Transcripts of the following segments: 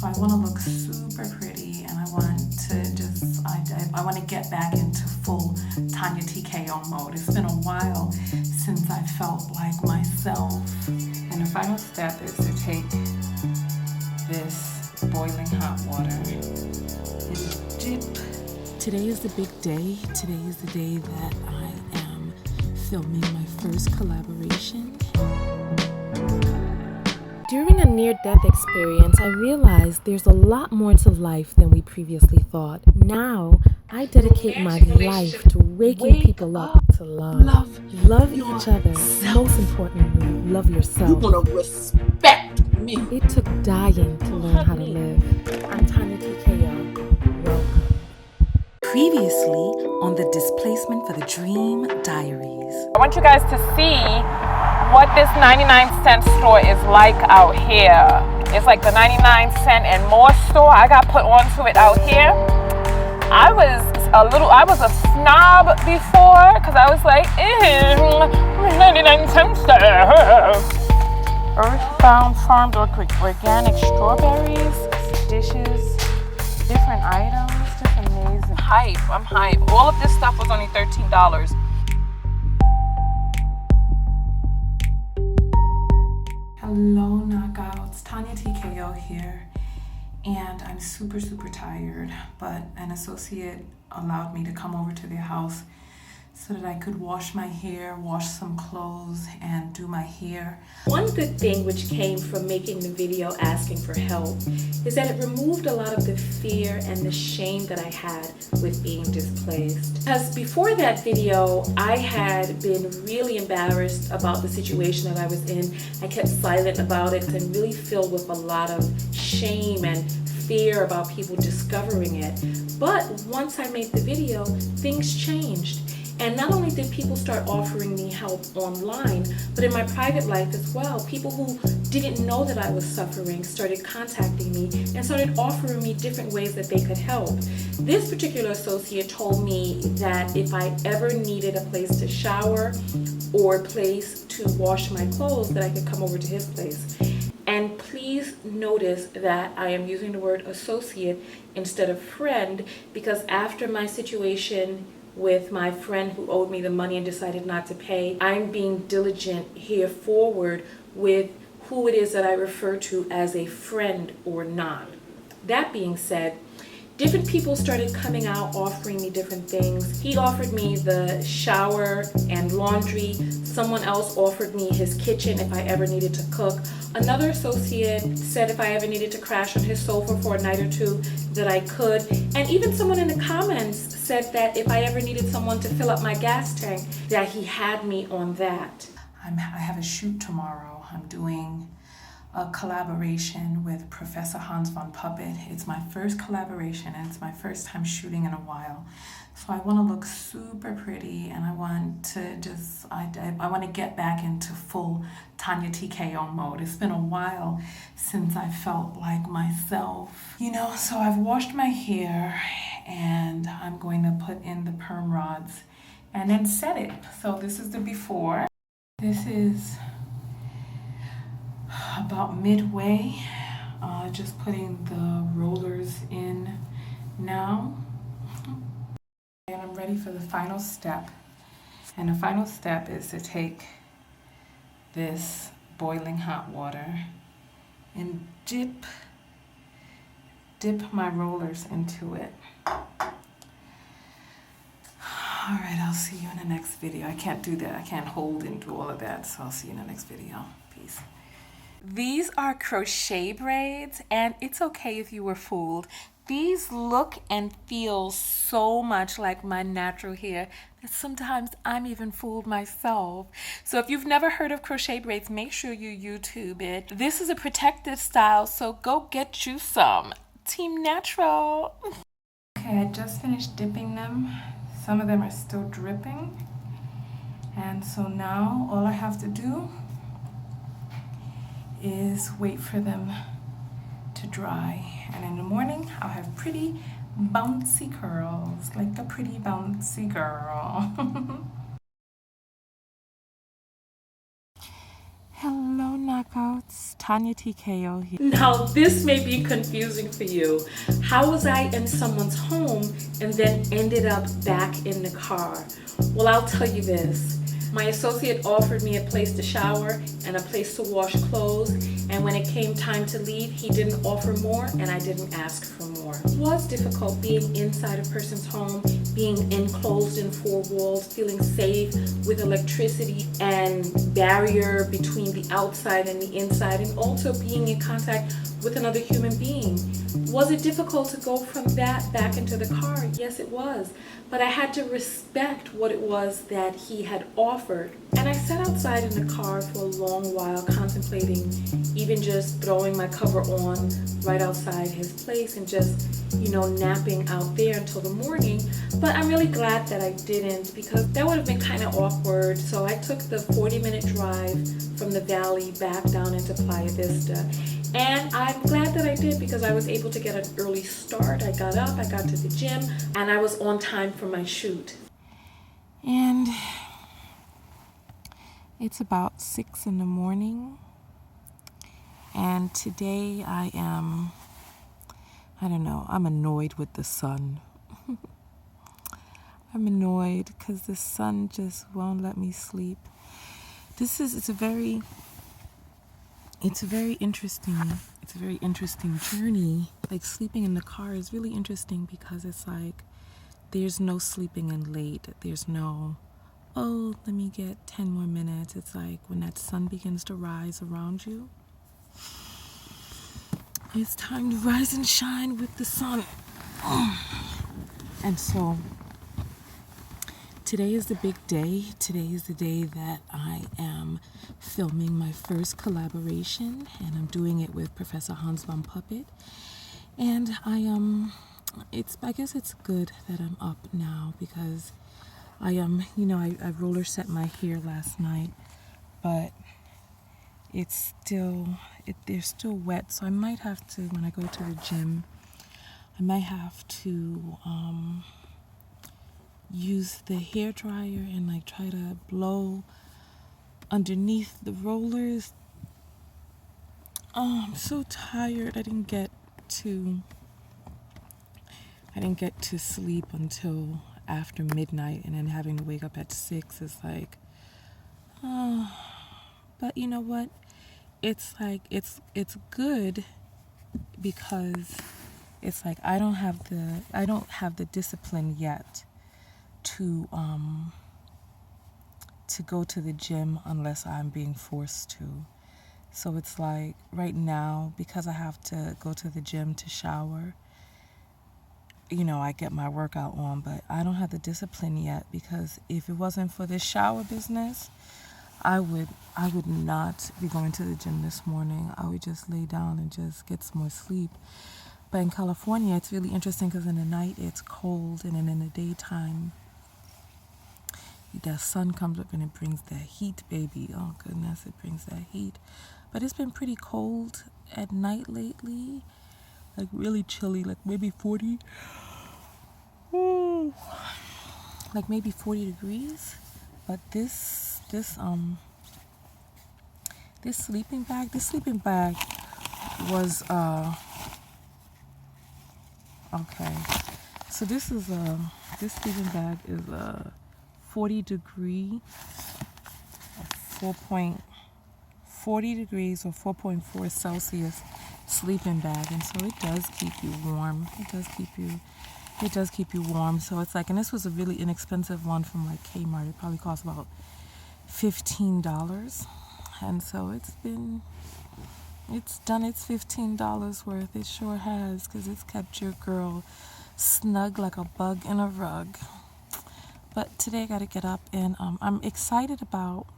so I want to look super pretty, and I want to just, I want to get back into full TonyaTko mode. It's been a while since I felt like myself. And the final step is to take this boiling hot water and dip. Today is the big day. Today is the day that I am filming my first collaboration. During a near-death experience, I realized there's a lot more to life than we previously thought. Now, I dedicate my life to waking people up to love. Love each other. Most importantly, love yourself. You want to respect me. It took dying to learn how to live. I'm TonyaTko. Welcome. Previously on the Displacement for the Dream Diaries. I want you guys to see what this 99-cent store is like out here. It's like the 99-cent and more store. I got put onto it out here. I was a snob before because I was like, 99-cent store. Earthbound farmed organic strawberries, dishes, different items, just amazing. I'm hype. All of this stuff was only $13. Hello knockouts, TonyaTko here, and I'm super tired, but an associate allowed me to come over to their house so that I could wash my hair, wash some clothes, and do my hair. One good thing which came from making the video asking for help is that it removed a lot of the fear and the shame that I had with being displaced. Because before that video, I had been really embarrassed about the situation that I was in. I kept silent about it and really filled with a lot of shame and fear about people discovering it. But once I made the video, things changed. And not only did people start offering me help online, but in my private life as well. People who didn't know that I was suffering started contacting me and started offering me different ways that they could help. This particular associate told me that if I ever needed a place to shower or a place to wash my clothes, that I could come over to his place. And please notice that I am using the word associate instead of friend, because after my situation with my friend who owed me the money and decided not to pay, I'm being diligent here forward with who it is that I refer to as a friend or not. That being said, different people started coming out offering me different things. He offered me the shower and laundry. Someone else offered me his kitchen if I ever needed to cook. Another associate said if I ever needed to crash on his sofa for a night or two, that I could. And even someone in the comments said that if I ever needed someone to fill up my gas tank, that he had me on that. I have a shoot tomorrow. I'm doing a collaboration with Professor Hans von Puppet. It's my first collaboration and it's my first time shooting in a while. So I want to look super pretty, and I want to just, I want to get back into full TonyaTko mode. It's been a while since I felt like myself, you know. So I've washed my hair and I'm going to put in the perm rods and then set it. So this is the before. This is about midway, just putting the rollers in now. And I'm ready for the final step. And the final step is to take this boiling hot water and dip my rollers into it. All right, I'll see you in the next video. I can't do that. I can't hold and do all of that, so I'll see you in the next video. Peace. These are crochet braids, and it's okay if you were fooled. These look and feel so much like my natural hair that sometimes I'm even fooled myself. So if you've never heard of crochet braids, make sure you YouTube it. This is a protective style, so go get you some. Team Natural. Okay, I just finished dipping them. Some of them are still dripping. And so now all I have to do is wait for them to dry. And in the morning, I'll have pretty bouncy curls, like a pretty bouncy girl. Hello, knock workouts. TonyaTko here. Now, this may be confusing for you. How was I in someone's home and then ended up back in the car? Well, I'll tell you this. My associate offered me a place to shower and a place to wash clothes, and when it came time to leave, he didn't offer more and I didn't ask for more. It was difficult being inside a person's home, being enclosed in four walls, feeling safe with electricity and barrier between the outside and the inside, and also being in contact with another human being. Was it difficult to go from that back into the car? Yes, it was. But I had to respect what it was that he had offered. And I sat outside in the car for a long while, contemplating even just throwing my cover on right outside his place and just, napping out there until the morning. But I'm really glad that I didn't, because that would have been kind of awkward. So I took the 40-minute drive from the valley back down into Playa Vista. And I'm glad that I did, because I was able to get an early start. I got up, I got to the gym, and I was on time for my shoot. And it's about 6 in the morning. And today I'm annoyed with the sun. I'm annoyed because the sun just won't let me sleep. It's a very interesting journey. Like, sleeping in the car is really interesting because it's like there's no sleeping in late. There's no, oh, let me get 10 more minutes. It's like when that sun begins to rise around you, it's time to rise and shine with the sun. And so today is the big day. Today is the day that I am filming my first collaboration, and I'm doing it with Professor Hans von Puppet. And I guess it's good that I'm up now, because I roller set my hair last night, but they're still wet, so I might have to, when I go to the gym, I might have to use the hair dryer and like try to blow underneath the rollers. Oh, I'm so tired. I didn't get to sleep until after midnight, and then having to wake up at 6 is like, oh. But you know what? It's like it's good, because it's like I don't have the discipline yet to go to the gym unless I'm being forced to. So it's like right now, because I have to go to the gym to shower, I get my workout on, but I don't have the discipline yet, because if it wasn't for this shower business, I would not be going to the gym this morning. I would just lay down and just get some more sleep. But in California, it's really interesting, because in the night it's cold, and then in the daytime the sun comes up and it brings that heat, baby. Oh goodness, it brings that heat. But it's been pretty cold at night lately, like really chilly, like maybe 40. Ooh. Like maybe 40 degrees. But this sleeping bag was okay. So this sleeping bag is a 40 degrees or 4.4 Celsius sleeping bag, and so it does keep you warm. It does keep you warm. So it's like, and this was a really inexpensive one from like Kmart. It probably cost about $15, and so it's done its $15 worth. It sure has, because it's kept your girl snug like a bug in a rug. But today I got to get up, and I'm excited about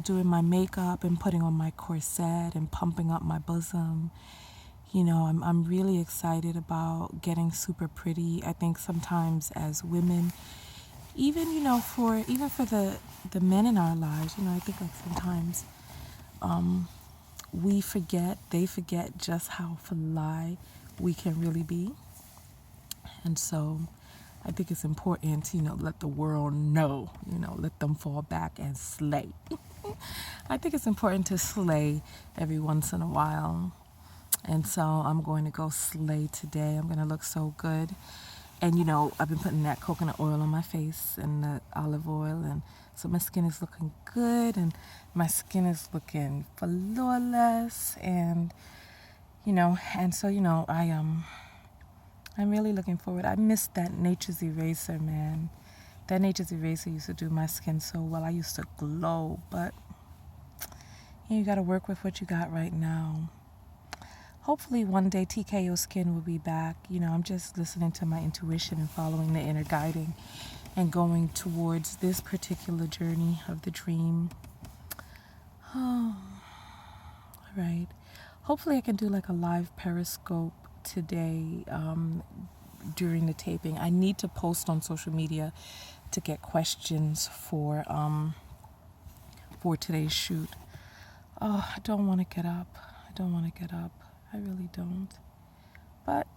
doing my makeup and putting on my corset and pumping up my bosom. I'm really excited about getting super pretty. I think sometimes as women, even for the men in our lives, I think like sometimes they forget just how fly we can really be. And so I think it's important to let the world know, let them fall back and slay. I think it's important to slay every once in a while. And so I'm going to go slay today. I'm going to look so good. And you know, I've been putting that coconut oil on my face and the olive oil, and so my skin is looking good and my skin is looking flawless. And you know, and so you know, I'm really looking forward. I missed that Nature's Eraser, man. That Nature's Eraser used to do my skin so well. I used to glow, but you got to work with what you got right now. Hopefully one day TKO Skin will be back. You know, I'm just listening to my intuition and following the inner guiding and going towards this particular journey of the dream. Oh, all right. Hopefully I can do like a live Periscope today during the taping. I need to post on social media to get questions for today's shoot. Oh, I don't want to get up. I really don't. But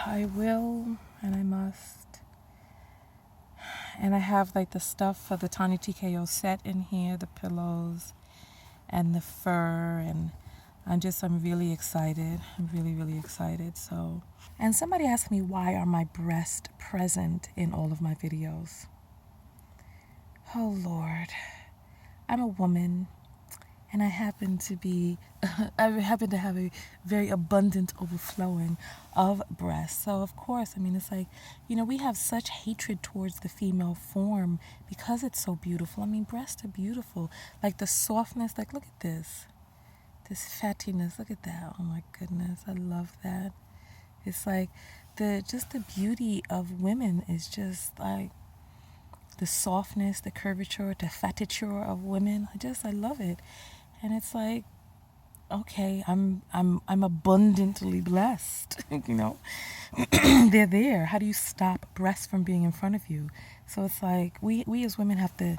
I will, and I must. And I have like the stuff for the TonyaTko set in here, the pillows and the fur, and I'm really excited. I'm really excited. So, and somebody asked me, why are my breasts present in all of my videos? Oh Lord. I'm a woman, and I happen to have a very abundant overflowing of breasts. So of course, I mean, it's like, you know, we have such hatred towards the female form because it's so beautiful. I mean, breasts are beautiful. Like the softness, like look at this fattiness, look at that. Oh my goodness, I love that. It's like the beauty of women is just like, the softness, the curvature, the fattiture of women. I love it. And it's like, okay, I'm abundantly blessed. You know, they're there. How do you stop breasts from being in front of you? So it's like we as women have to.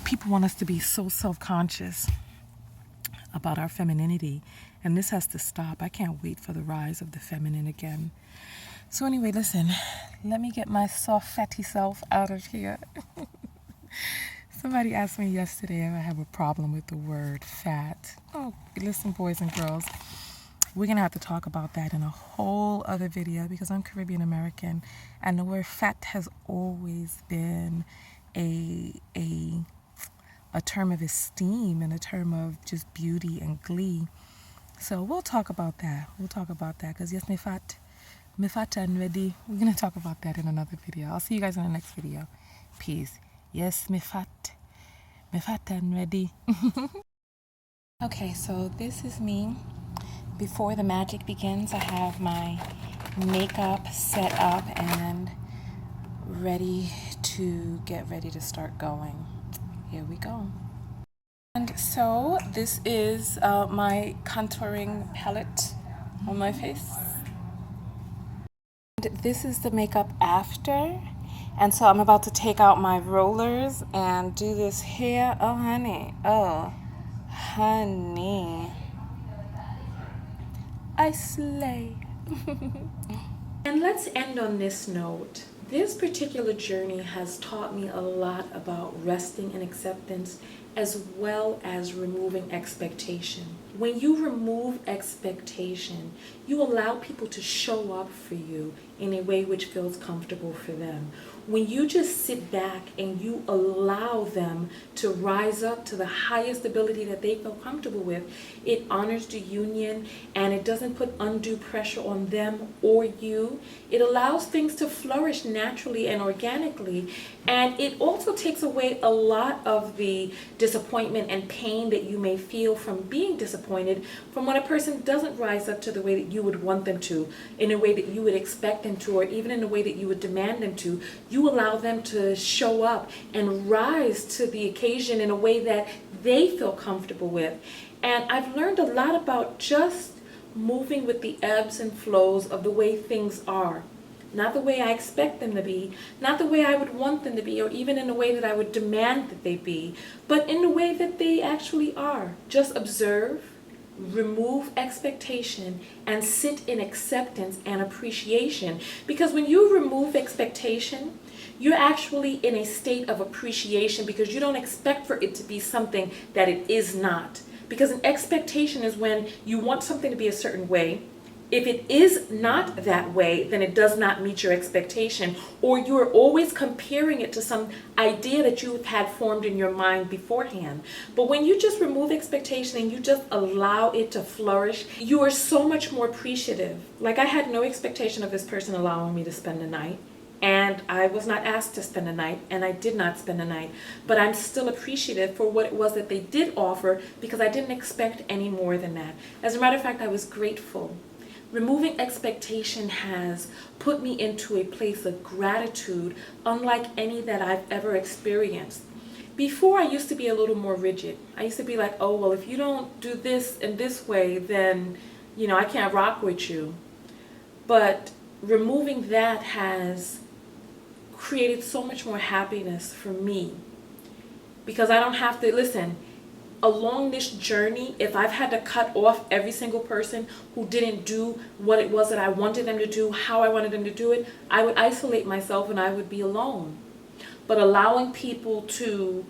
People want us to be so self-conscious about our femininity, and this has to stop. I can't wait for the rise of the feminine again. So anyway, listen, let me get my soft, fatty self out of here. Somebody asked me yesterday if I have a problem with the word fat. Oh, listen, boys and girls, we're going to have to talk about that in a whole other video because I'm Caribbean American, and the word fat has always been a term of esteem and a term of just beauty and glee. So we'll talk about that. Because yes, me fat and ready. We're going to talk about that in another video. I'll see you guys in the next video. Peace. Yes, me fat and ready. Okay, so this is me. Before the magic begins, I have my makeup set up and ready to start going. Here we go. And so this is my contouring palette on my face. This is the makeup after, and so I'm about to take out my rollers and do this hair. Oh honey, I slay. And let's end on this note. This particular journey has taught me a lot about resting in acceptance as well as removing expectation. When you remove expectation, you allow people to show up for you in a way which feels comfortable for them. When you just sit back and you allow them to rise up to the highest ability that they feel comfortable with, it honors the union and it doesn't put undue pressure on them or you. It allows things to flourish naturally and organically, and it also takes away a lot of the disappointment and pain that you may feel from being disappointed from when a person doesn't rise up to the way that you would want them to, in a way that you would expect them to, or even in a way that you would demand them to. You allow them to show up and rise to the occasion in a way that they feel comfortable with. And I've learned a lot about just moving with the ebbs and flows of the way things are. Not the way I expect them to be, not the way I would want them to be, or even in the way that I would demand that they be, but in the way that they actually are. Just observe, remove expectation and sit in acceptance and appreciation. Because when you remove expectation, you're actually in a state of appreciation because you don't expect for it to be something that it is not. Because an expectation is when you want something to be a certain way. If it is not that way, then it does not meet your expectation, or you're always comparing it to some idea that you've had formed in your mind beforehand. But when you just remove expectation and you just allow it to flourish, you are so much more appreciative. Like, I had no expectation of this person allowing me to spend the night, and I was not asked to spend the night, and I did not spend the night, but I'm still appreciative for what it was that they did offer because I didn't expect any more than that. As a matter of fact, I was grateful. Removing expectation has put me into a place of gratitude unlike any that I've ever experienced. Before, I used to be a little more rigid. I used to be like, oh, well, if you don't do this in this way, then, I can't rock with you. But removing that has created so much more happiness for me because I don't have to, listen, along this journey, if I've had to cut off every single person who didn't do what it was that I wanted them to do, how I wanted them to do it, I would isolate myself and I would be alone. But allowing people to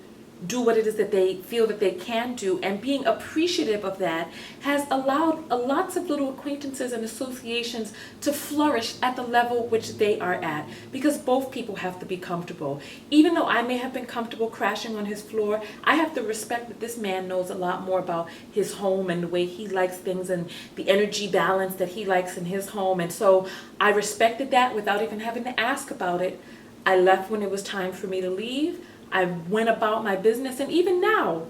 do what it is that they feel that they can do and being appreciative of that has allowed lots of little acquaintances and associations to flourish at the level which they are at, because both people have to be comfortable. Even though I may have been comfortable crashing on his floor, I have to respect that this man knows a lot more about his home and the way he likes things and the energy balance that he likes in his home. And so I respected that without even having to ask about it. I left when it was time for me to leave. I went about my business, and even now,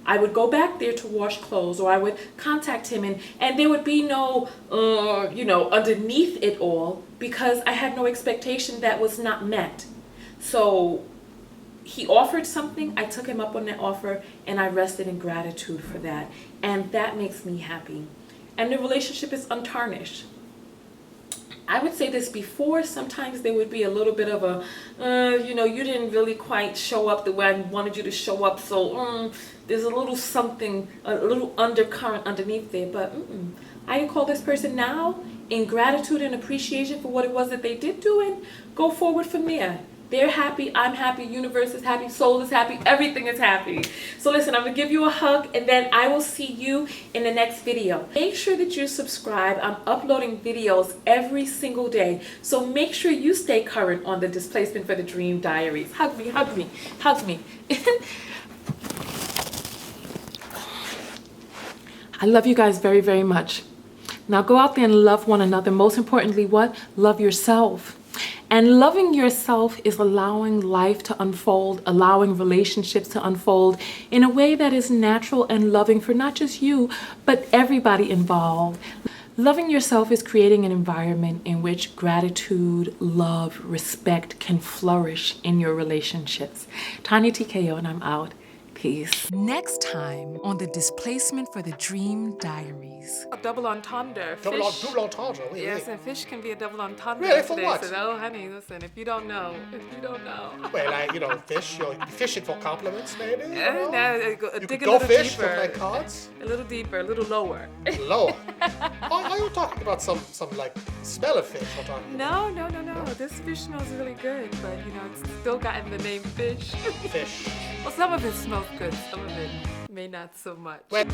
I would go back there to wash clothes, or I would contact him, and there would be no, underneath it all, because I had no expectation that was not met. So he offered something, I took him up on that offer, and I rested in gratitude for that, and that makes me happy. And the relationship is untarnished. I would say this before, sometimes there would be a little bit of a, you didn't really quite show up the way I wanted you to show up, so there's a little something, a little undercurrent underneath there, but I can call this person now in gratitude and appreciation for what it was that they did do and go forward from there. They're happy, I'm happy, universe is happy, soul is happy, everything is happy. So listen, I'm going to give you a hug, and then I will see you in the next video. Make sure that you subscribe. I'm uploading videos every single day. So make sure you stay current on the Displacement for the Dream Diaries. Hug me, hug me, hug me. I love you guys very, very much. Now go out there and love one another. Most importantly, what? Love yourself. And loving yourself is allowing life to unfold, allowing relationships to unfold in a way that is natural and loving for not just you, but everybody involved. Loving yourself is creating an environment in which gratitude, love, respect can flourish in your relationships. TonyaTko, and I'm out. Peace. Next time on the Displacement for the Dream Diaries. A double entendre. Double Fish. entendre, oui, Yes, oui. and fish can be a double entendre. Really? For Today. what? So, oh, honey, listen, if you don't know. Well, fish, you're fishing for compliments, maybe? No, You dig could a go little fish deeper. to play cards? A little deeper, a little lower. Lower. Are you talking about some like smell of fish? Or talking No. This fish smells really good, but it's still gotten the name fish. fish? Well, some of it smells good, some of it may not so much. Well,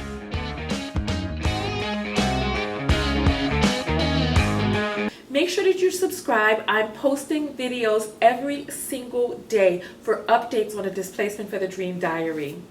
Make sure that you subscribe. I'm posting videos every single day for updates on the Displacement for the Dream Diary.